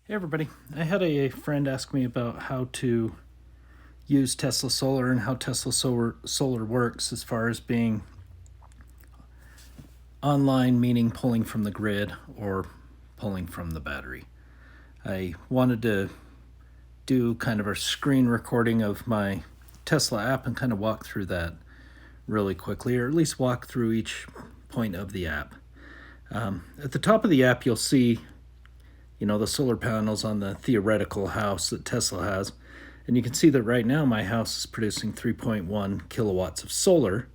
Hey everybody, I had a friend ask me about how to use Tesla Solar and how Tesla Solar works as far as being online, meaning pulling from the grid or pulling from the battery. I wanted to do kind of a screen recording of my Tesla app and kind of walk through that really quickly, or at least walk through each point of the app. At the top of the app, you'll see the solar panels on the theoretical house that Tesla has. And you can see that right now my house is producing 3.1 kilowatts of solar.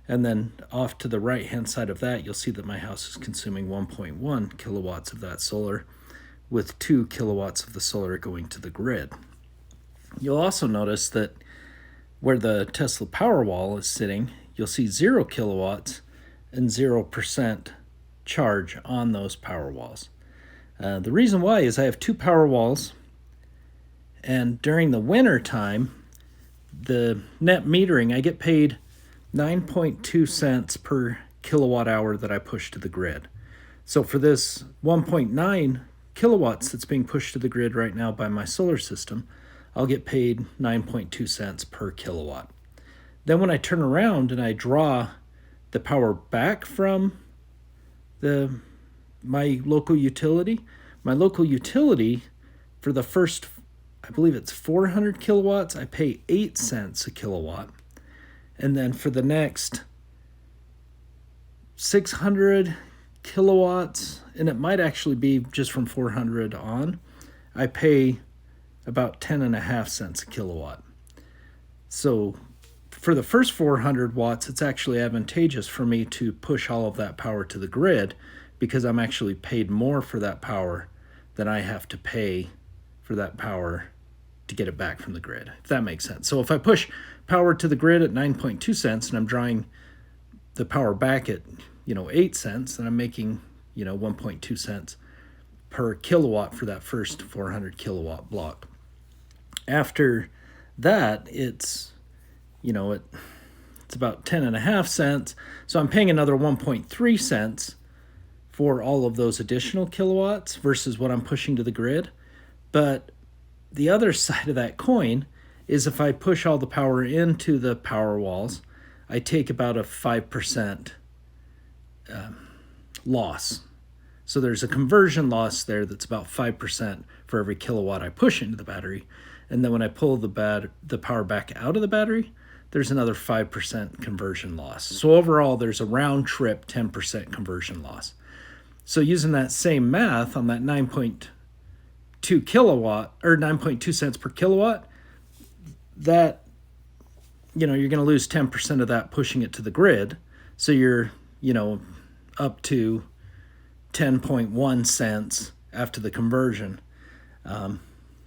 And then off to the right hand side of that, you'll see that my house is consuming 1.1 kilowatts of that solar, with 2 kilowatts of the solar going to the grid. You'll also notice that where the Tesla Powerwall is sitting, you'll see 0 kilowatts and 0% charge on those Powerwalls. The reason why is I have 2 Powerwalls, and during the winter time, the net metering, I get paid 9.2 cents per kilowatt hour that I push to the grid. So for this 1.9 kilowatts that's being pushed to the grid right now by my solar system, I'll get paid 9.2 cents per kilowatt. Then when I turn around and I draw the power back from my local utility for the first, I believe it's 400 kilowatts, I pay 8 cents a kilowatt. And then for the next 600 kilowatts, and it might actually be just from 400 on, I pay about 10.5 cents a kilowatt. So for the first 400 watts, it's actually advantageous for me to push all of that power to the grid, because I'm actually paid more for that power than I have to pay for that power to get it back from the grid, if that makes sense. So if I push power to the grid at 9.2 cents and I'm drawing the power back at 8 cents, then I'm making 1.2 cents per kilowatt for that first 400 kilowatt block. After that, it's about 10.5 cents, so I'm paying another 1.3 cents for all of those additional kilowatts versus what I'm pushing to the grid. But the other side of that coin is if I push all the power into the power walls, I take about a 5% loss. So there's a conversion loss there that's about 5% for every kilowatt I push into the battery. And then when I pull the power back out of the battery, there's another 5% conversion loss. So overall, there's a round trip 10% conversion loss. So using that same math on that 9.2 kilowatt or 9.2 cents per kilowatt, that you're going to lose 10% of that pushing it to the grid. So you're up to 10.1 cents after the conversion.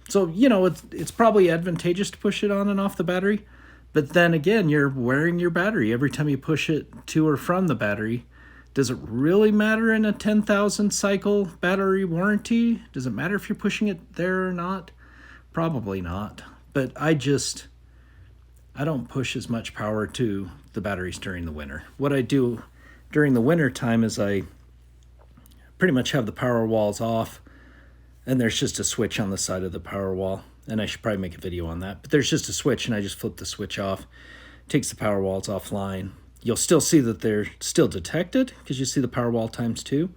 So it's probably advantageous to push it on and off the battery, but then again, you're wearing your battery every time you push it to or from the battery. Does it really matter in a 10,000 cycle battery warranty? Does it matter if you're pushing it there or not? Probably not. But I don't push as much power to the batteries during the winter. What I do during the winter time is I pretty much have the power walls off, and there's just a switch on the side of the power wall. And I should probably make a video on that. But there's just a switch, and I just flip the switch off. Takes the power walls offline. You'll still see that they're still detected because you see the Powerwall ×2,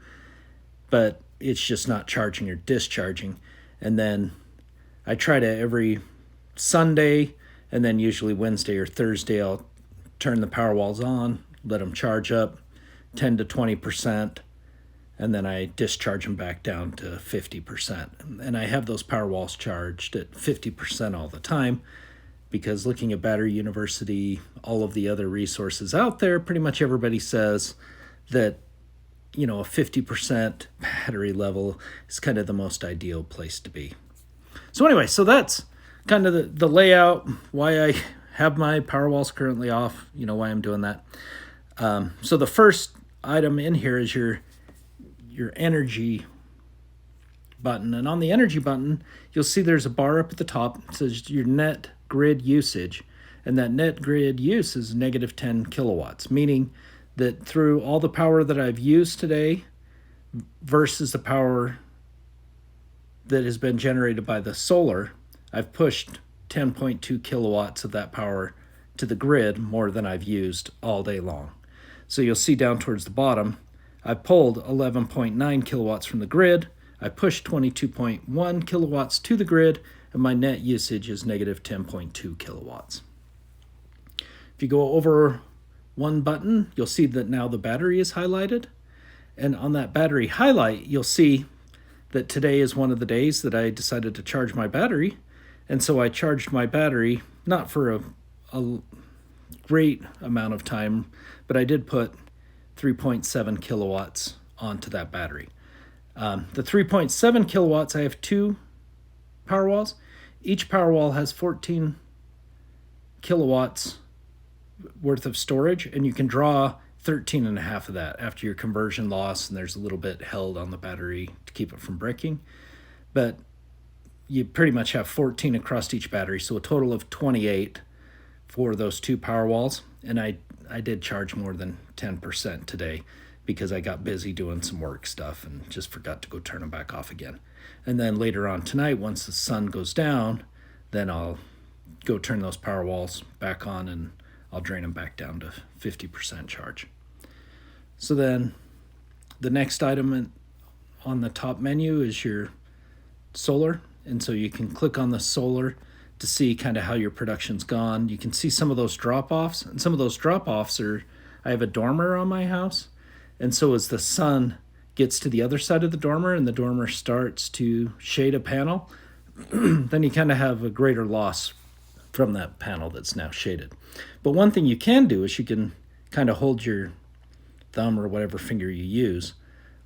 but it's just not charging or discharging. And then I try to every Sunday and then usually Wednesday or Thursday, I'll turn the Powerwalls on, let them charge up 10 to 20%, and then I discharge them back down to 50%. And I have those Powerwalls charged at 50% all the time, because looking at Battery University, all of the other resources out there, pretty much everybody says that, a 50% battery level is kind of the most ideal place to be. So anyway, so that's kind of the layout, why I have my Powerwalls currently off, why I'm doing that. So the first item in here is your energy button. And on the energy button, you'll see there's a bar up at the top. It says your net grid usage, and that net grid use is negative 10 kilowatts, meaning that through all the power that I've used today versus the power that has been generated by the solar, I've pushed 10.2 kilowatts of that power to the grid more than I've used all day long. So you'll see down towards the bottom, I pulled 11.9 kilowatts from the grid, I pushed 22.1 kilowatts to the grid, and my net usage is negative 10.2 kilowatts. If you go over one button, you'll see that now the battery is highlighted. And on that battery highlight, you'll see that today is one of the days that I decided to charge my battery. And so I charged my battery, not for a great amount of time, but I did put 3.7 kilowatts onto that battery. The 3.7 kilowatts, I have two Powerwalls. Each Powerwall has 14 kilowatts worth of storage, and you can draw 13 and a half of that after your conversion loss, and there's a little bit held on the battery to keep it from breaking. But you pretty much have 14 across each battery, so a total of 28 for those two Powerwalls. And I did charge more than 10% today because I got busy doing some work stuff and just forgot to go turn them back off again. And then later on tonight, once the sun goes down, then I'll go turn those Powerwalls back on and I'll drain them back down to 50% charge. So then the next item on the top menu is your solar. And so you can click on the solar to see kind of how your production's gone. You can see some of those drop-offs. And some of those drop-offs are, I have a dormer on my house. And so as the sun gets to the other side of the dormer and the dormer starts to shade a panel, then you kind of have a greater loss from that panel that's now shaded. But one thing you can do is you can kind of hold your thumb or whatever finger you use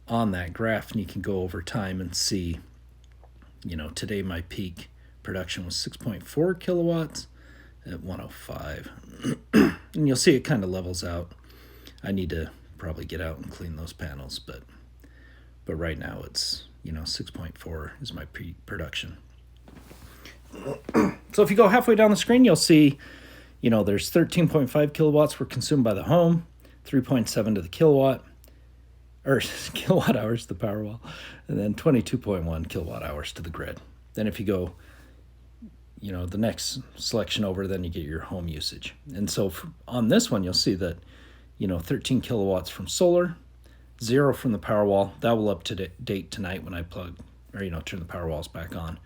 on that graph, and you can go over time and see, today my peak production was 6.4 kilowatts at 105. And you'll see it kind of levels out. I need to probably get out and clean those panels, but right now it's 6.4 is my peak production. So if you go halfway down the screen, you'll see there's 13.5 kilowatts were consumed by the home, 3.7 to the kilowatt hours, the Powerwall, and then 22.1 kilowatt hours to the grid. Then if you go the next selection over, then you get your home usage. And so on this one, you'll see that 13 kilowatts from solar, 0 from the Powerwall. That will up to date tonight when I plug or turn the Powerwalls back on,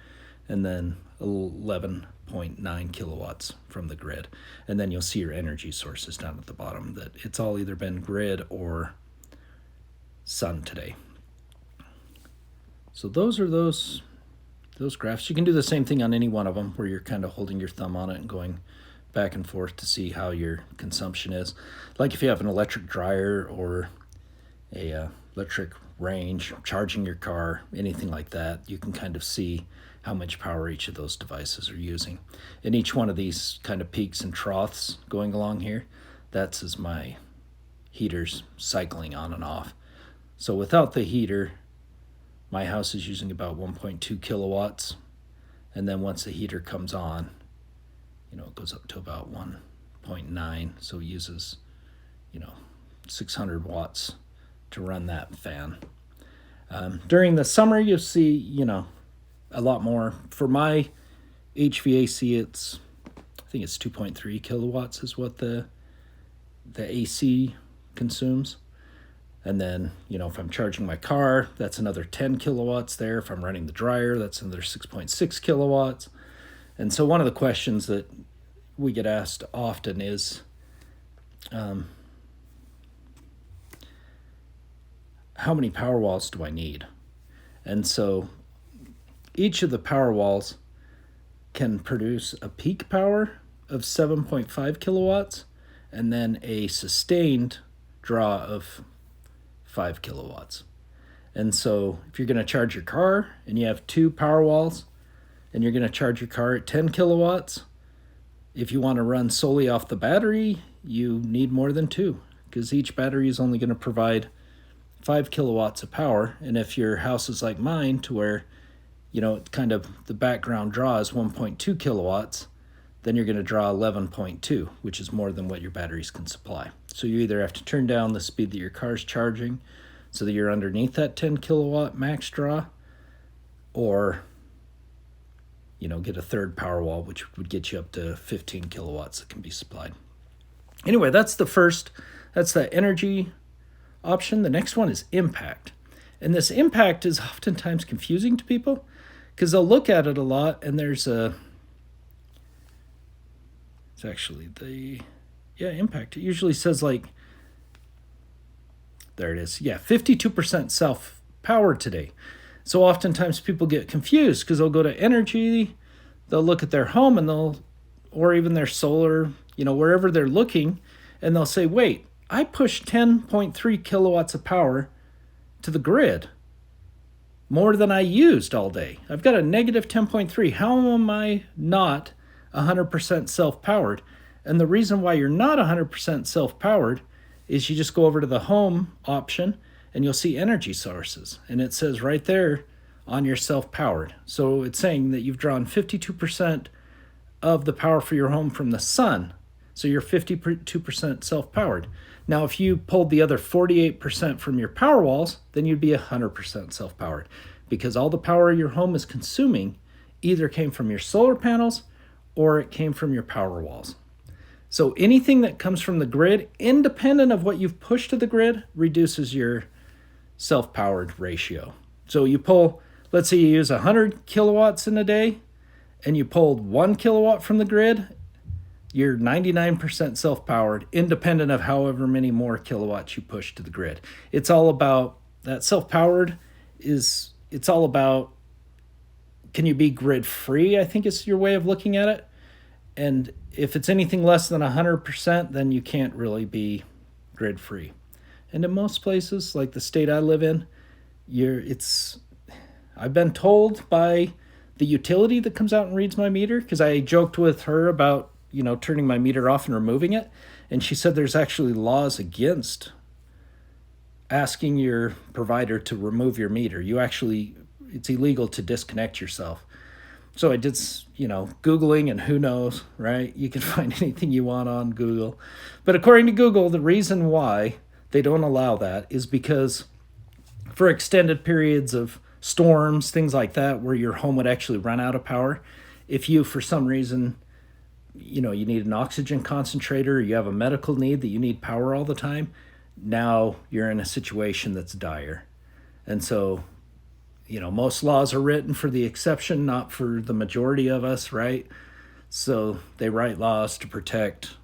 and then 11.9 kilowatts from the grid. And then you'll see your energy sources down at the bottom, that it's all either been grid or sun today. So those are those graphs. You can do the same thing on any one of them where you're kind of holding your thumb on it and going back and forth to see how your consumption is. Like if you have an electric dryer or a electric range, charging your car, anything like that, you can kind of see how much power each of those devices are using. And each one of these kind of peaks and troughs going along here, that's as my heater's cycling on and off. So without the heater, my house is using about 1.2 kilowatts. And then once the heater comes on, it goes up to about 1.9. So it uses, 600 watts to run that fan. During the summer, you'll see, a lot more. For my HVAC, I think it's 2.3 kilowatts is what the AC consumes. And then, if I'm charging my car, that's another 10 kilowatts there. If I'm running the dryer, that's another 6.6 kilowatts. And so one of the questions that we get asked often is, how many Powerwalls do I need? And so each of the Powerwalls can produce a peak power of 7.5 kilowatts and then a sustained draw of 5 kilowatts. And so if you're going to charge your car and you have two Powerwalls and you're going to charge your car at 10 kilowatts, if you want to run solely off the battery, you need more than two, because each battery is only going to provide 5 kilowatts of power. And if your house is like mine, to where kind of the background draw is 1.2 kilowatts, then you're going to draw 11.2, which is more than what your batteries can supply. So you either have to turn down the speed that your car's charging so that you're underneath that 10 kilowatt max draw, or get a third Powerwall, which would get you up to 15 kilowatts that can be supplied. Anyway, that's the energy option. The next one is impact. And this impact is oftentimes confusing to people because they'll look at it a lot and it's actually impact. It usually says there it is. 52% self-powered today. So oftentimes people get confused because they'll go to energy, they'll look at their home or even their solar, wherever they're looking, and they'll say, wait, I pushed 10.3 kilowatts of power to the grid, more than I used all day. I've got a negative 10.3. How am I not 100% self-powered? And the reason why you're not 100% self-powered is you just go over to the home option and you'll see energy sources. And it says right there on your self-powered. So it's saying that you've drawn 52% of the power for your home from the sun. So you're 52% self-powered. Now, if you pulled the other 48% from your Powerwalls, then you'd be 100% self-powered because all the power your home is consuming either came from your solar panels or it came from your Powerwalls. So anything that comes from the grid, independent of what you've pushed to the grid, reduces your self-powered ratio. So you pull, let's say you use 100 kilowatts in a day and you pulled 1 kilowatt from the grid, you're 99% self-powered, independent of however many more kilowatts you push to the grid. It's all about that self-powered it's all about, can you be grid free? I think is your way of looking at it. And if it's anything less than 100%, then you can't really be grid free. And in most places, like the state I live in, I've been told by the utility that comes out and reads my meter, because I joked with her about, turning my meter off and removing it. And she said there's actually laws against asking your provider to remove your meter. It's illegal to disconnect yourself. So I did, Googling, and who knows, right? You can find anything you want on Google. But according to Google, the reason why they don't allow that is because for extended periods of storms, things like that, where your home would actually run out of power, if you, for some reason, you need an oxygen concentrator, or you have a medical need that you need power all the time, now you're in a situation that's dire. And so, most laws are written for the exception, not for the majority of us, right? So they write laws to protect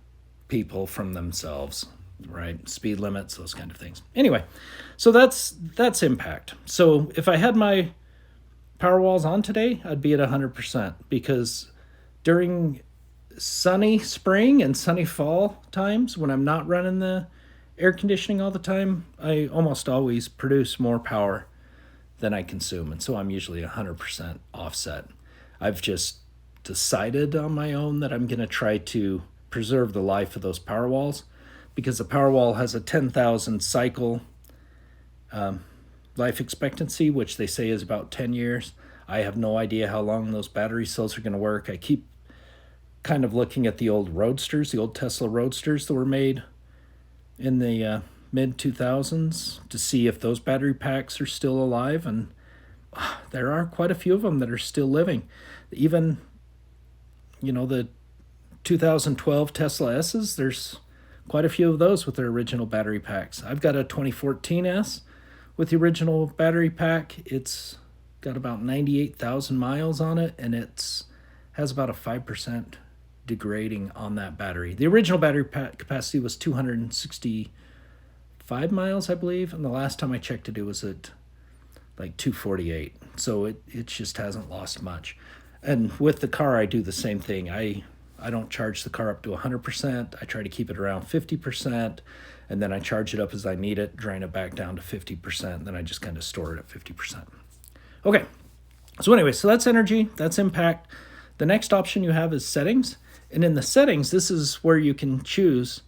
people from themselves, right? Speed limits, those kind of things. Anyway, so that's impact. So if I had my Powerwalls on today, I'd be at 100% because during sunny spring and sunny fall times, when I'm not running the air conditioning all the time, I almost always produce more power than I consume. And so I'm usually 100% offset. I've just decided on my own that I'm going to try to preserve the life of those Powerwalls because the Powerwall has a 10,000 cycle life expectancy, which they say is about 10 years. I have no idea how long those battery cells are going to work. I keep kind of looking at the old Roadsters, the old Tesla Roadsters that were made in the mid-2000s to see if those battery packs are still alive, and there are quite a few of them that are still living. Even, the 2012 Tesla S's, there's quite a few of those with their original battery packs. I've got a 2014 S with the original battery pack. It's got about 98,000 miles on it, and has about a 5% degrading on that battery. The original battery pack capacity was 265 miles, I believe, and the last time I checked it was at like 248. So it just hasn't lost much. And with the car, I do the same thing. I don't charge the car up to 100%. I try to keep it around 50%, and then I charge it up as I need it, drain it back down to 50%, and then I just kind of store it at 50%. Okay, so anyway, so that's energy, that's impact. The next option you have is settings. And in the settings, this is where you can choose,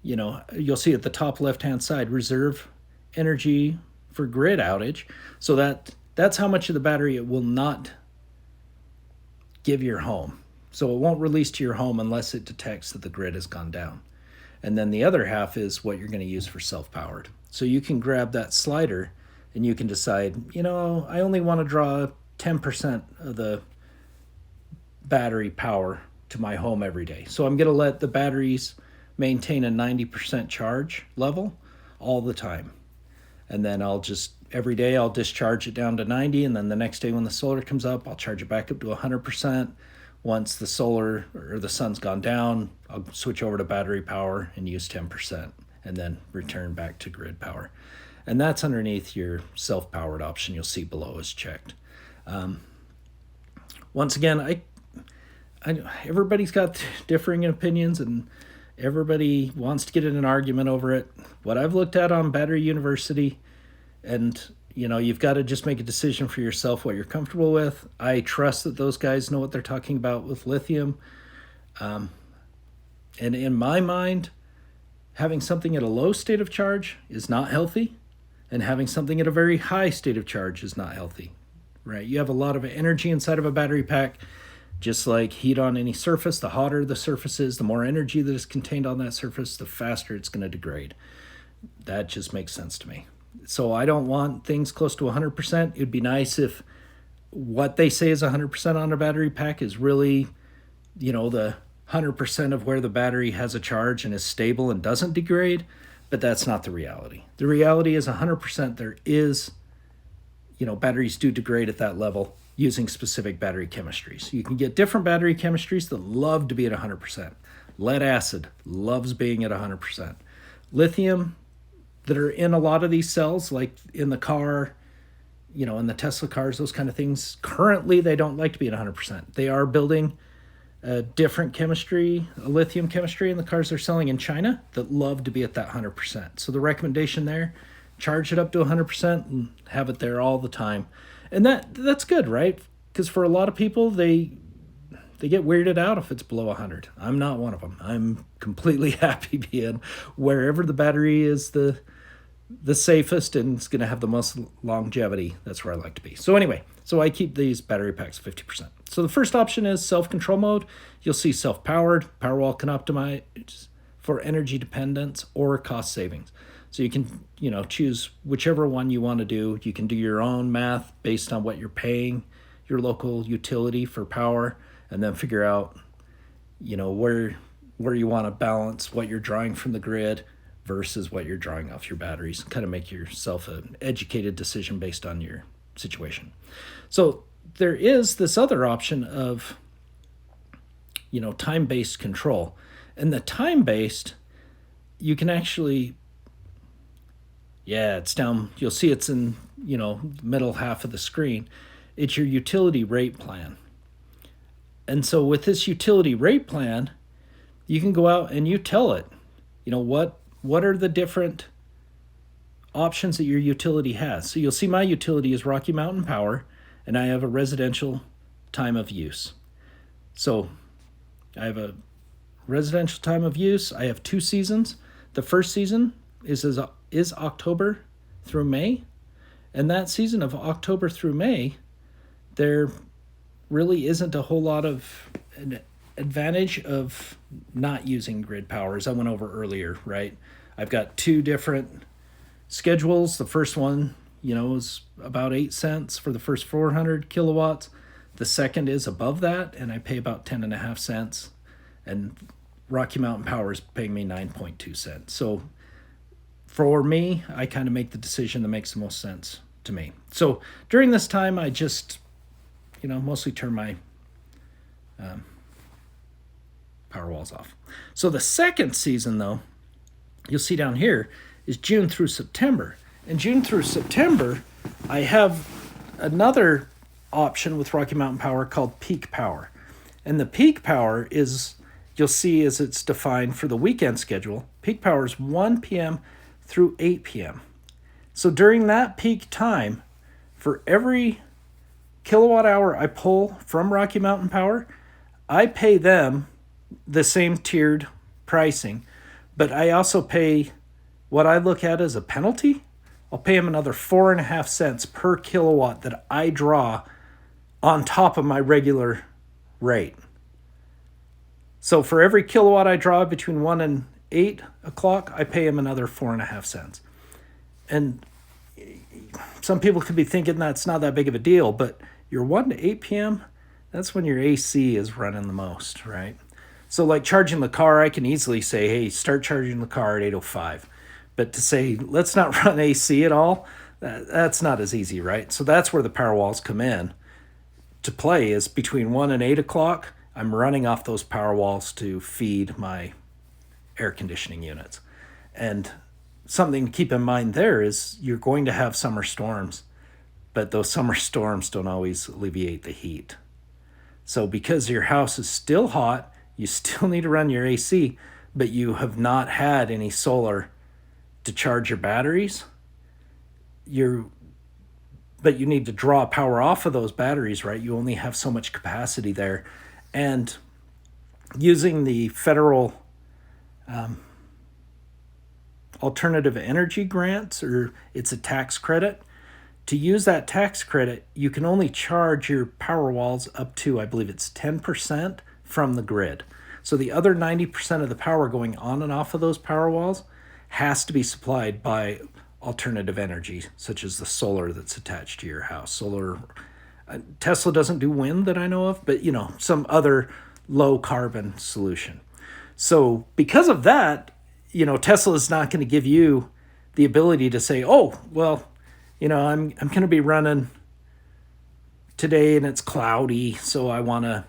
you'll see at the top left-hand side, reserve energy for grid outage. So that's how much of the battery it will not give your home. So it won't release to your home unless it detects that the grid has gone down. And then the other half is what you're going to use for self-powered. So you can grab that slider and you can decide, I only want to draw 10% of the battery power to my home every day. So I'm going to let the batteries maintain a 90% charge level all the time. And then every day I'll discharge it down to 90. And then the next day when the solar comes up, I'll charge it back up to 100%. Once the solar or the sun's gone down, I'll switch over to battery power and use 10% and then return back to grid power. And that's underneath your self-powered option you'll see below is checked. Once again, I everybody's got differing opinions and everybody wants to get in an argument over it. What I've looked at on Battery University, and you've got to just make a decision for yourself what you're comfortable with. I trust that those guys know what they're talking about with lithium. And in my mind, having something at a low state of charge is not healthy, and having something at a very high state of charge is not healthy, right? You have a lot of energy inside of a battery pack. Just like heat on any surface, the hotter the surface is, the more energy that is contained on that surface, the faster it's going to degrade. That just makes sense to me. So I don't want things close to 100%. It'd be nice if what they say is 100% on a battery pack is really, the 100% of where the battery has a charge and is stable and doesn't degrade, but that's not the reality. The reality is 100% there is, batteries do degrade at that level using specific battery chemistries. You can get different battery chemistries that love to be at 100%. Lead acid loves being at 100%. Lithium that are in a lot of these cells, like in the car, in the Tesla cars, those kind of things, currently they don't like to be at 100%. They are building a different chemistry, a lithium chemistry in the cars they're selling in China that love to be at that 100%. So the recommendation there, charge it up to 100% and have it there all the time. And that's good, right? Because for a lot of people, they get weirded out if it's below 100. I'm not one of them. I'm completely happy being wherever the battery is the safest and it's going to have the most longevity. That's where I like to be. So anyway, I keep these battery packs 50%. So the first option is self-control mode. You'll see self-powered. Powerwall can optimize for energy dependence or cost savings. So you can, choose whichever one you want to do. You can do your own math based on what you're paying your local utility for power, and then figure out, where you want to balance what you're drawing from the grid versus what you're drawing off your batteries. Kind of make yourself an educated decision based on your situation. So there is this other option of, time-based control. And the time-based, you can actually... Yeah, it's down. You'll see it's in, middle half of the screen. It's your utility rate plan. And so with this utility rate plan, you can go out and you tell it, what are the different options that your utility has. So you'll see my utility is Rocky Mountain Power, and I have a residential time of use. So I have a residential time of use. I have 2 seasons. The first season is October through May. And that season of October through May, there really isn't a whole lot of an advantage of not using grid power, as I went over earlier, right? I've got 2 different schedules. The first one, is about 8 cents for the first 400 kilowatts. The second is above that, and I pay about 10.5 cents. And Rocky Mountain Power is paying me 9.2 cents. So for me, I kind of make the decision that makes the most sense to me. So during this time, I just, mostly turn my Powerwalls off. So the second season, though, you'll see down here, is June through September. And June through September, I have another option with Rocky Mountain Power called peak power. And the peak power is, you'll see as it's defined for the weekend schedule, peak power is 1 p.m. through 8 p.m. So during that peak time, for every kilowatt hour I pull from Rocky Mountain Power, I pay them the same tiered pricing, but I also pay what I look at as a penalty. I'll pay them another 4.5 cents per kilowatt that I draw on top of my regular rate. So for every kilowatt I draw between 1 and 8 o'clock, I pay them another 4.5 cents. And some people could be thinking that's not that big of a deal, but your 1 to 8 p.m., that's when your AC is running the most, right? So like charging the car, I can easily say, hey, start charging the car at 8:05. But to say, let's not run AC at all, that's not as easy, right? So that's where the Powerwalls come in to play, is between 1 and 8 o'clock, I'm running off those Powerwalls to feed my air conditioning units. And something to keep in mind there is you're going to have summer storms, but those summer storms don't always alleviate the heat. So because your house is still hot, you still need to run your AC, but you have not had any solar to charge your batteries. But you need to draw power off of those batteries, right? You only have so much capacity there. And using the federal alternative energy grants, or it's a tax credit, to use that tax credit, you can only charge your Powerwalls up to, I believe it's 10% from the grid. So the other 90% of the power going on and off of those Powerwalls has to be supplied by alternative energy, such as the solar that's attached to your house. Solar, Tesla doesn't do wind that I know of, but some other low carbon solution. So because of that, Tesla is not going to give you the ability to say, oh, well, I'm going to be running today and it's cloudy, so I want to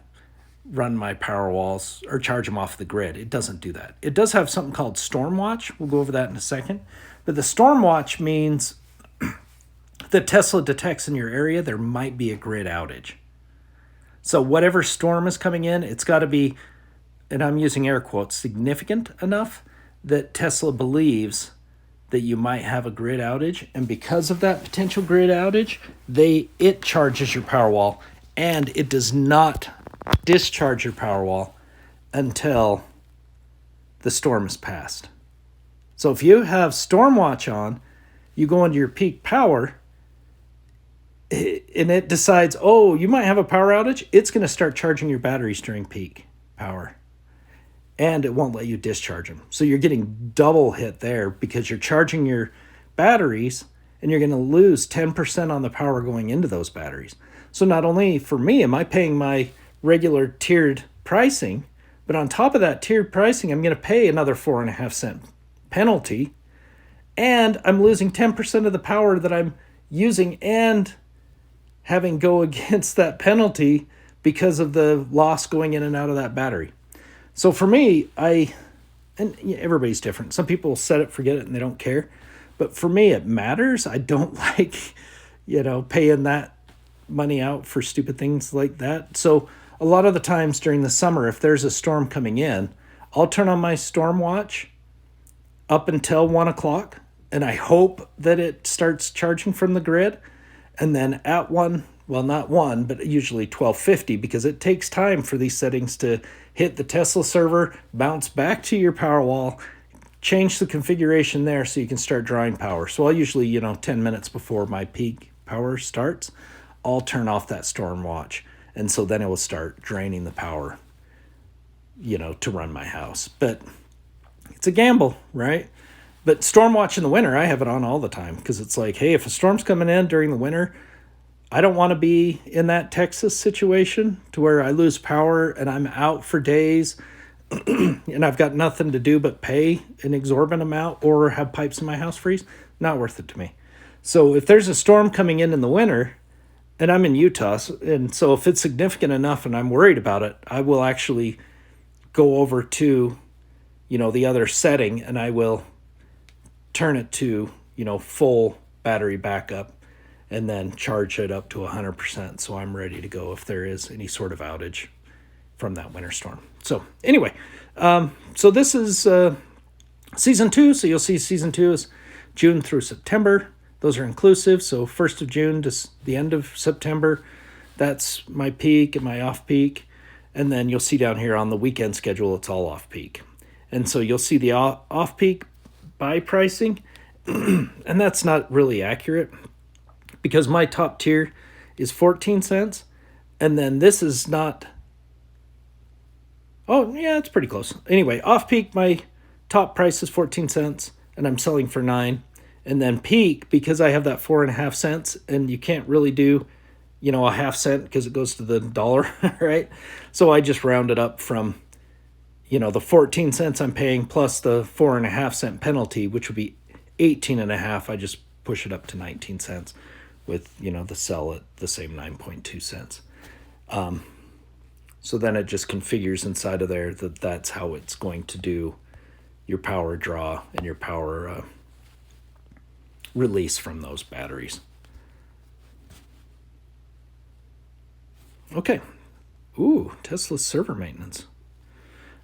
run my Powerwalls or charge them off the grid. It doesn't do that. It does have something called Storm Watch. We'll go over that in a second. But the Storm Watch means that Tesla detects in your area there might be a grid outage. So whatever storm is coming in, it's got to be, and I'm using air quotes, significant enough that Tesla believes that you might have a grid outage. And because of that potential grid outage, it charges your Powerwall, and it does not discharge your Powerwall until the storm is passed. So if you have Storm Watch on, you go into your peak power, and it decides, oh, you might have a power outage, it's going to start charging your batteries during peak power. And it won't let you discharge them. So you're getting double hit there because you're charging your batteries and you're going to lose 10% on the power going into those batteries. So not only for me am I paying my regular tiered pricing, but on top of that tiered pricing, I'm going to pay another 4.5-cent penalty, and I'm losing 10% of the power that I'm using and having go against that penalty because of the loss going in and out of that battery. So for me, and everybody's different. Some people set it, forget it, and they don't care. But for me, it matters. I don't like, paying that money out for stupid things like that. So a lot of the times during the summer, if there's a storm coming in, I'll turn on my Storm Watch up until 1 o'clock, and I hope that it starts charging from the grid. And then at not 1, but usually 12:50, because it takes time for these settings to hit the Tesla server, bounce back to your Powerwall, change the configuration there so you can start drawing power. So I'll usually, 10 minutes before my peak power starts, I'll turn off that Storm Watch. And so then it will start draining the power, to run my house. But it's a gamble, right? But Storm Watch in the winter, I have it on all the time because it's like, hey, if a storm's coming in during the winter, I don't want to be in that Texas situation to where I lose power and I'm out for days and I've got nothing to do but pay an exorbitant amount or have pipes in my house freeze. Not worth it to me. So if there's a storm coming in the winter, and I'm in Utah, and so if it's significant enough and I'm worried about it, I will actually go over to, the other setting, and I will turn it to, full battery backup, and then charge it up to 100%. So I'm ready to go if there is any sort of outage from that winter storm. So anyway, so this is season 2. So you'll see season 2 is June through September. Those are inclusive. So 1st of June to the end of September, that's my peak and my off peak. And then you'll see down here on the weekend schedule, it's all off peak. And so you'll see the off peak buy pricing. And that's not really accurate because my top tier is 14 cents. And then this is not. Oh, yeah, it's pretty close. Anyway, off peak, my top price is 14 cents and I'm selling for 9. And then peak, because I have that 4.5 cents and you can't really do, a half cent because it goes to the dollar, right? So I just round it up from, the 14 cents I'm paying plus the 4.5 cent penalty, which would be 18 and a half. I just push it up to 19 cents with, the sell at the same 9.2 cents. So then it just configures inside of there that that's how it's going to do your power draw and your power release from those batteries. Okay. Ooh, Tesla's server maintenance.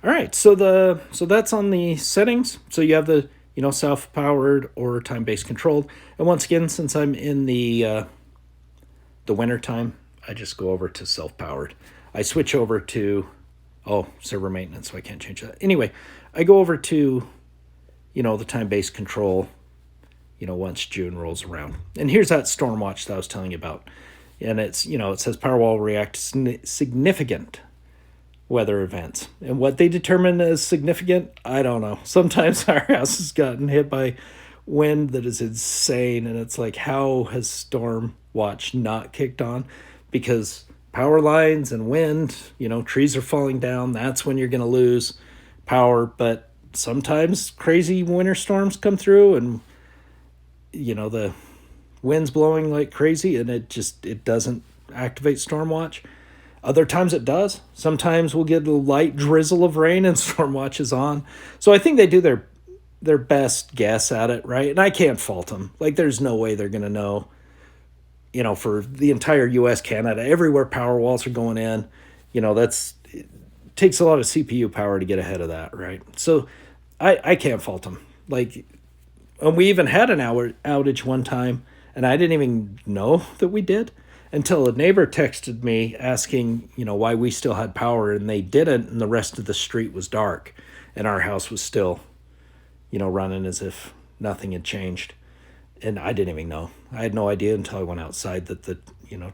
All right, so that's on the settings. So you have the self-powered or time-based controlled. And once again, since I'm in the winter time, I just go over to self-powered. I switch over to server maintenance, so I can't change that. Anyway, I go over to the time-based control once June rolls around. And here's that storm watch that I was telling you about. And it's, it says Powerwall will react to significant weather events. And what they determine as significant, I don't know. Sometimes our house has gotten hit by wind that is insane. And it's like, how has storm watch not kicked on? Because power lines and wind, trees are falling down. That's when you're going to lose power. But sometimes crazy winter storms come through and, the wind's blowing like crazy and it doesn't activate Stormwatch. Other times it does. Sometimes we'll get a light drizzle of rain and Stormwatch is on. So I think they do their best guess at it, right? And I can't fault them. Like, there's no way they're going to know, for the entire US, Canada, everywhere Powerwalls are going in. It takes a lot of CPU power to get ahead of that, right? So I can't fault them. Like, and we even had an outage one time, and I didn't even know that we did until a neighbor texted me asking, why we still had power, and they didn't, and the rest of the street was dark, and our house was still, running as if nothing had changed. And I didn't even know. I had no idea until I went outside that the,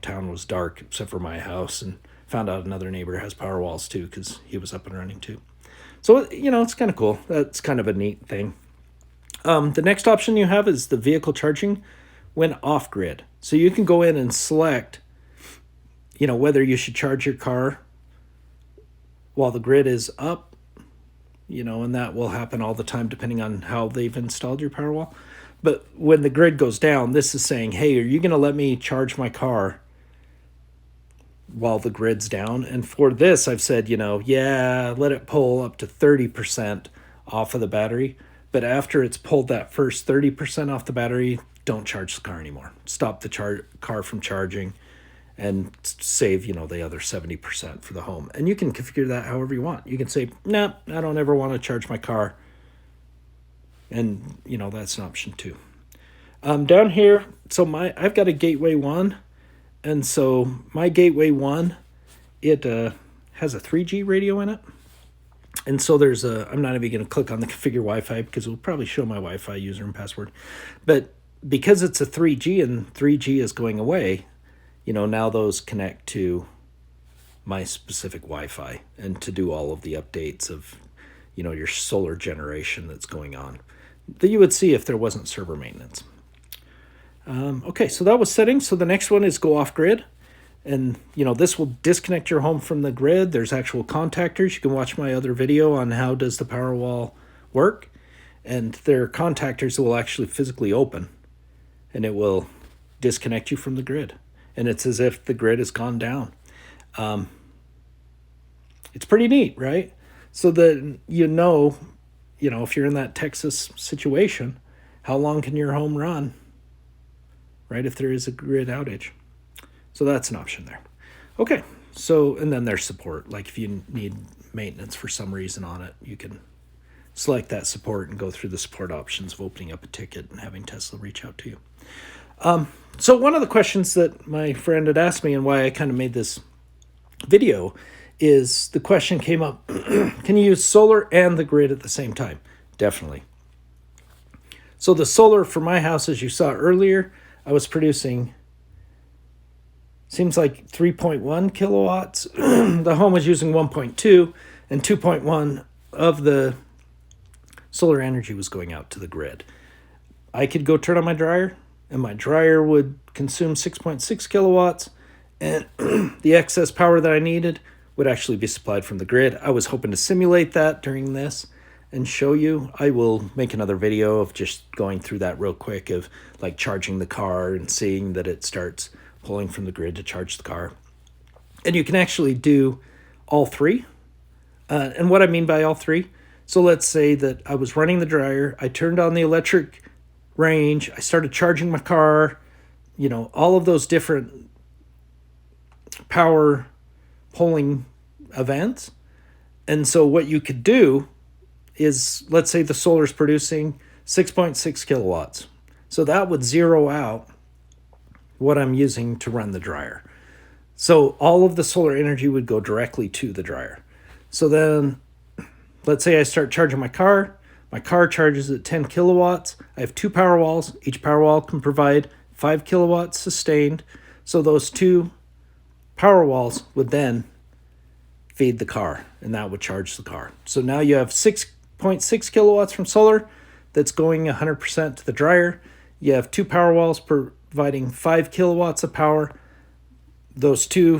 town was dark except for my house, and found out another neighbor has Powerwalls too because he was up and running too. So, it's kind of cool. That's kind of a neat thing. The next option you have is the vehicle charging when off-grid. So you can go in and select, whether you should charge your car while the grid is up, and that will happen all the time depending on how they've installed your Powerwall. But when the grid goes down, this is saying, hey, are you going to let me charge my car while the grid's down? And for this, I've said, let it pull up to 30% off of the battery. But after it's pulled that first 30% off the battery, don't charge the car anymore. Stop the car from charging and save, the other 70% for the home. And you can configure that however you want. You can say, nah, I don't ever want to charge my car. And, that's an option too. Down here, so I've got a Gateway 1. And so my Gateway 1, it has a 3G radio in it. And so I'm not even going to click on the configure Wi-Fi because it will probably show my Wi-Fi user and password. But because it's a 3G and 3G is going away, now those connect to my specific Wi-Fi and to do all of the updates of, your solar generation that's going on that you would see if there wasn't server maintenance. Okay, so that was settings. So the next one is go off grid. And, this will disconnect your home from the grid. There's actual contactors. You can watch my other video on how does the Powerwall work. And there are contactors that will actually physically open. And it will disconnect you from the grid. And it's as if the grid has gone down. It's pretty neat, right? So that if you're in that Texas situation, how long can your home run, right, if there is a grid outage? So that's an option there. Okay, so, and then there's support. Like if you need maintenance for some reason on it, you can select that support and go through the support options of opening up a ticket and having Tesla reach out to you. So one of the questions that my friend had asked me and why I kind of made this video is the question came up, can you use solar and the grid at the same time? Definitely. So the solar for my house, as you saw earlier, I was producing, seems like 3.1 kilowatts. The home was using 1.2, and 2.1 of the solar energy was going out to the grid. I could go turn on my dryer, and my dryer would consume 6.6 kilowatts, And the excess power that I needed would actually be supplied from the grid. I was hoping to simulate that during this and show you. I will make another video of just going through that real quick, of like charging the car and seeing that it starts pulling from the grid to charge the car. And you can actually do all three. And what I mean by all three, so let's say that I was running the dryer, I turned on the electric range, I started charging my car, you know, all of those different power pulling events. And so what you could do is, let's say the solar's producing 6.6 kilowatts. So that would zero out what I'm using to run the dryer. So all of the solar energy would go directly to the dryer. So then, let's say I start charging my car charges at 10 kilowatts. I have two Powerwalls. Each Powerwall can provide 5 kilowatts sustained. So those two Powerwalls would then feed the car, and that would charge the car. So now you have 6.6 kilowatts from solar that's going 100% to the dryer. You have two Powerwalls providing 5 kilowatts of power. Those two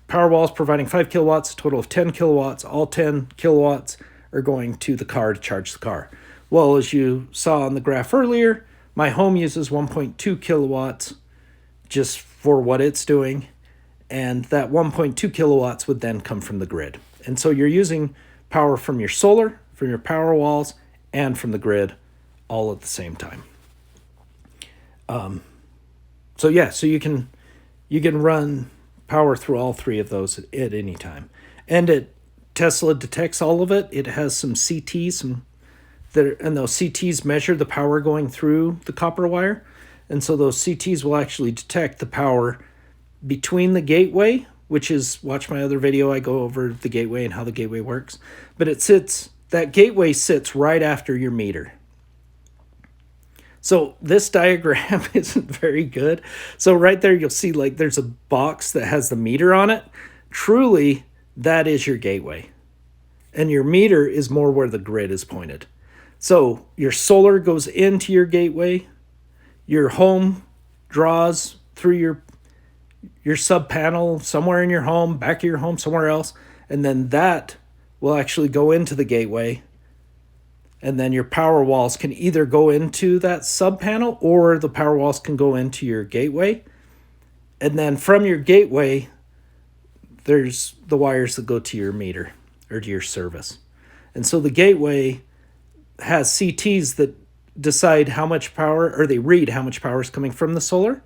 Powerwalls providing 5 kilowatts, a total of 10 kilowatts. All 10 kilowatts are going to the car to charge the car. Well, as you saw on the graph earlier, my home uses 1.2 kilowatts just for what it's doing, and that 1.2 kilowatts would then come from the grid. And so you're using power from your solar, from your Powerwalls, and from the grid all at the same time. So you can run power through all three of those at any time. And Tesla detects all of it. It has some CTs, and those CTs measure the power going through the copper wire. And so those CTs will actually detect the power between the gateway, which is, watch my other video, I go over the gateway and how the gateway works. But that gateway sits right after your meter. So this diagram isn't very good. So right there, you'll see like there's a box that has the meter on it. Truly, that is your gateway. And your meter is more where the grid is pointed. So your solar goes into your gateway. Your home draws through your sub panel somewhere in your home, back of your home, somewhere else. And then that will actually go into the gateway. And then your Powerwalls can either go into that sub panel, or the Powerwalls can go into your gateway. And then from your gateway, there's the wires that go to your meter or to your service. And so the gateway has CTs that decide how much power, or they read how much power is coming from the solar.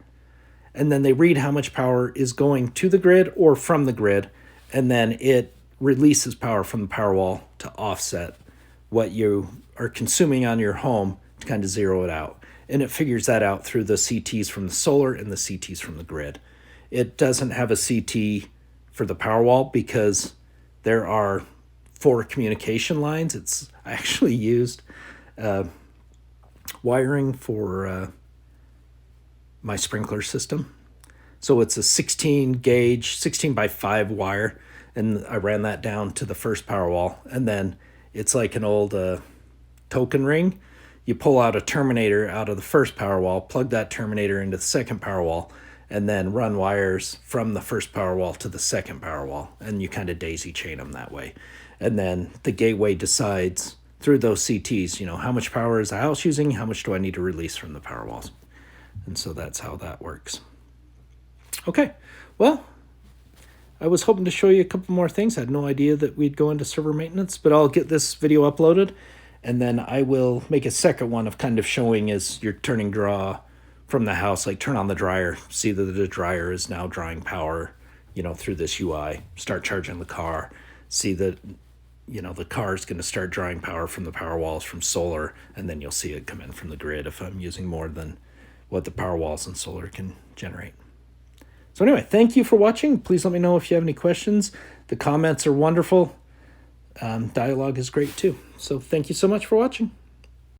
And then they read how much power is going to the grid or from the grid. And then it releases power from the Powerwall to offset what you are consuming on your home, to kind of zero it out. And it figures that out through the CTs from the solar and the CTs from the grid. It doesn't have a CT for the Powerwall because there are 4 communication lines. I actually used wiring for my sprinkler system. So it's a 16 gauge, 16 by 5 wire, and I ran that down to the first Powerwall. And then it's like an old token ring. You pull out a terminator out of the first Powerwall, plug that terminator into the second Powerwall, and then run wires from the first Powerwall to the second Powerwall. And you kind of daisy chain them that way. And then the gateway decides through those CTs, how much power is the house using? How much do I need to release from the Powerwalls? And so that's how that works. Okay, well, I was hoping to show you a couple more things. I had no idea that we'd go into server maintenance, but I'll get this video uploaded, and then I will make a second one of kind of showing as you're turning draw from the house, like turn on the dryer, see that the dryer is now drawing power, through this UI, start charging the car, see that, the car is going to start drawing power from the Powerwalls from solar, and then you'll see it come in from the grid if I'm using more than what the Powerwalls and solar can generate. So anyway, thank you for watching. Please let me know if you have any questions. The comments are wonderful. Dialogue is great too. So thank you so much for watching.